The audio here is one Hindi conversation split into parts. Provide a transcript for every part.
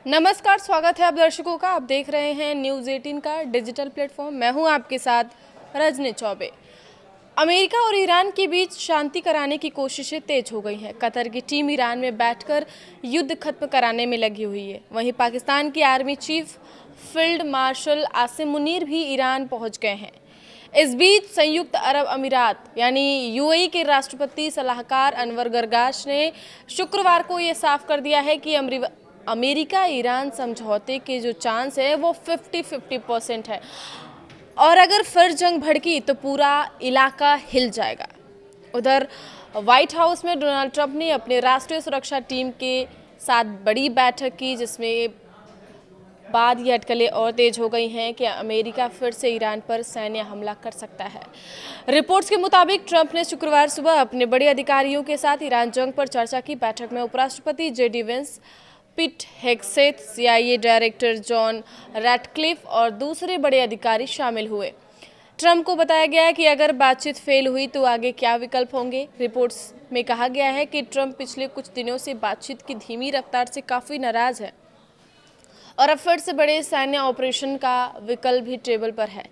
नमस्कार, स्वागत है आप दर्शकों का। आप देख रहे हैं न्यूज़ 18 का डिजिटल प्लेटफॉर्म। मैं हूं आपके साथ रजनी चौबे। अमेरिका और ईरान के बीच शांति कराने की कोशिशें तेज हो गई हैं। कतर की टीम ईरान में बैठकर युद्ध खत्म कराने में लगी हुई है। वहीं पाकिस्तान की army chief field marshal Asim Munir भी ईरान पहुंच गए हैं। इस बीच संयुक्त अरब अमीरात यानी यूएई के राष्ट्रपति सलाहकार अनवर गर्गाश ने शुक्रवार को ये साफ कर दिया है कि अमेरिका ईरान समझौते के जो चांस है वो 50-50% है और अगर फिर जंग भड़की तो पूरा इलाका हिल जाएगा। उधर व्हाइट हाउस में डोनाल्ड ट्रंप ने अपने राष्ट्रीय सुरक्षा टीम के साथ बड़ी बैठक की, जिसमें बाद ये अटकलें और तेज हो गई हैं कि अमेरिका फिर से ईरान पर सैन्य हमला कर सकता है। रिपोर्ट्स के मुताबिक ट्रंप ने शुक्रवार सुबह अपने बड़े अधिकारियों के साथ ईरान जंग पर चर्चा की। बैठक में उपराष्ट्रपति JD Vance, Pete Hegseth, CIA director John Ratcliffe और दूसरे बड़े अधिकारी शामिल हुए। ट्रंप को बताया गया कि अगर बातचीत फेल हुई तो आगे क्या विकल्प होंगे। रिपोर्ट्स में कहा गया है कि ट्रंप पिछले कुछ दिनों से बातचीत की धीमी रफ्तार से काफ़ी नाराज है और अब फिर से बड़े सैन्य ऑपरेशन का विकल्प भी टेबल पर है।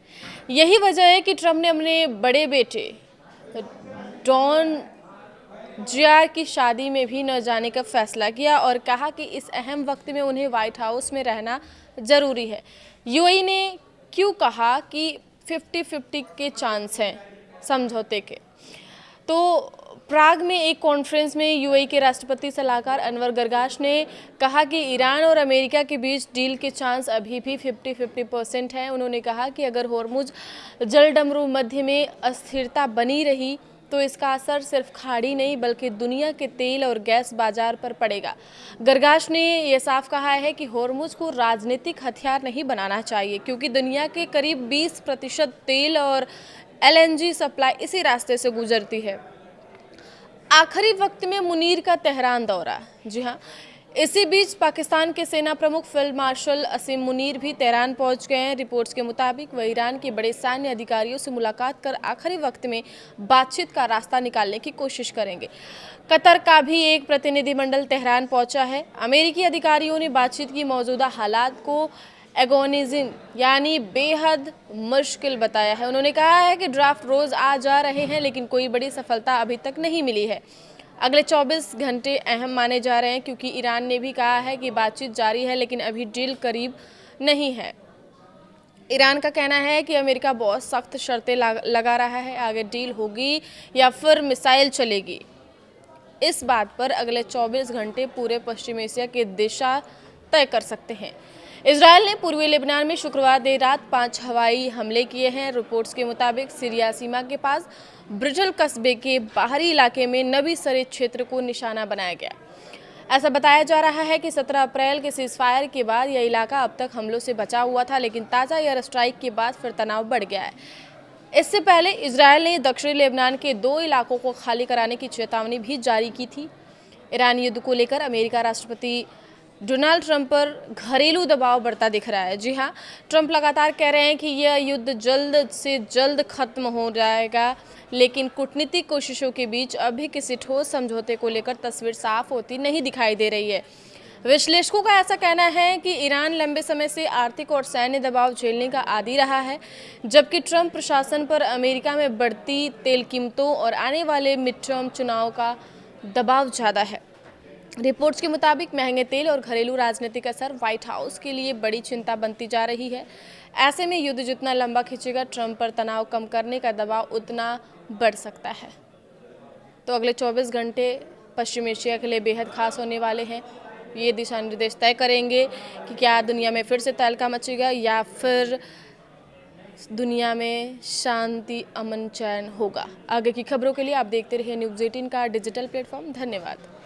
यही वजह है कि ट्रंप ने अपने बड़े बेटे डॉन JR की शादी में भी न जाने का फैसला किया और कहा कि इस अहम वक्त में उन्हें व्हाइट हाउस में रहना जरूरी है। यूएई ने क्यों कहा कि 50-50 के चांस हैं समझौते के? तो प्राग में एक कॉन्फ्रेंस में यूएई के राष्ट्रपति सलाहकार अनवर गर्गाश ने कहा कि ईरान और अमेरिका के बीच डील के चांस अभी भी 50-50% हैं। उन्होंने कहा कि अगर होर्मुज जलडमरू मध्य में अस्थिरता बनी रही तो इसका असर सिर्फ खाड़ी नहीं बल्कि दुनिया के तेल और गैस बाजार पर पड़ेगा। गर्गाश ने यह साफ कहा है कि होर्मुज को राजनीतिक हथियार नहीं बनाना चाहिए, क्योंकि दुनिया के करीब 20% तेल और LNG सप्लाई इसी रास्ते से गुजरती है। आखिरी वक्त में मुनीर का तेहरान दौरा। जी हाँ, इसी बीच पाकिस्तान के सेना प्रमुख फील्ड मार्शल आसिम मुनीर भी तेहरान पहुंच गए हैं। रिपोर्ट्स के मुताबिक वह ईरान के बड़े सैन्य अधिकारियों से मुलाकात कर आखिरी वक्त में बातचीत का रास्ता निकालने की कोशिश करेंगे। कतर का भी एक प्रतिनिधिमंडल तेहरान पहुंचा है। अमेरिकी अधिकारियों ने बातचीत की मौजूदा हालात को एगोनिजिंग यानी बेहद मुश्किल बताया है। उन्होंने कहा है कि ड्राफ्ट रोज आ जा रहे हैं लेकिन कोई बड़ी सफलता अभी तक नहीं मिली है। अगले 24 घंटे अहम माने जा रहे हैं, क्योंकि ईरान ने भी कहा है कि बातचीत जारी है लेकिन अभी डील करीब नहीं है। ईरान का कहना है कि अमेरिका बहुत सख्त शर्तें लगा रहा है। आगे डील होगी या फिर मिसाइल चलेगी, इस बात पर अगले 24 घंटे पूरे पश्चिम एशिया की दिशा तय कर सकते हैं। इजरायल ने पूर्वी लेबनान में शुक्रवार देर रात 5 हवाई हमले किए हैं। रिपोर्ट्स के मुताबिक सीरिया सीमा के पास ब्रिजल कस्बे के बाहरी इलाके में नबी सरेद क्षेत्र को निशाना बनाया गया। ऐसा बताया जा रहा है कि 17 अप्रैल के सीजफायर के बाद यह इलाका अब तक हमलों से बचा हुआ था, लेकिन ताज़ा एयर स्ट्राइक के बाद फिर तनाव बढ़ गया है। इससे पहले इजरायल ने दक्षिणी लेबनान के 2 इलाकों को खाली कराने की चेतावनी भी जारी की थी। ईरान युद्ध को लेकर अमेरिका राष्ट्रपति डोनाल्ड ट्रंप पर घरेलू दबाव बढ़ता दिख रहा है। जी हाँ, ट्रंप लगातार कह रहे हैं कि यह युद्ध जल्द से जल्द खत्म हो जाएगा, लेकिन कूटनीतिक कोशिशों के बीच अभी किसी ठोस समझौते को लेकर तस्वीर साफ होती नहीं दिखाई दे रही है। विश्लेषकों का ऐसा कहना है कि ईरान लंबे समय से आर्थिक और सैन्य दबाव झेलने का आदी रहा है, जबकि ट्रंप प्रशासन पर अमेरिका में बढ़ती तेल कीमतों और आने वाले मिड टर्म चुनाव का दबाव ज़्यादा है। रिपोर्ट्स के मुताबिक महंगे तेल और घरेलू राजनीतिक असर व्हाइट हाउस के लिए बड़ी चिंता बनती जा रही है। ऐसे में युद्ध जितना लंबा खींचेगा, ट्रंप पर तनाव कम करने का दबाव उतना बढ़ सकता है। तो अगले 24 घंटे पश्चिम एशिया के लिए बेहद खास होने वाले हैं। ये दिशा निर्देश तय करेंगे कि क्या दुनिया में फिर से तहलका मचेगा या फिर दुनिया में शांति, अमन, चैन होगा। आगे की खबरों के लिए आप देखते रहिए न्यूज़ 18 का डिजिटल प्लेटफॉर्म। धन्यवाद।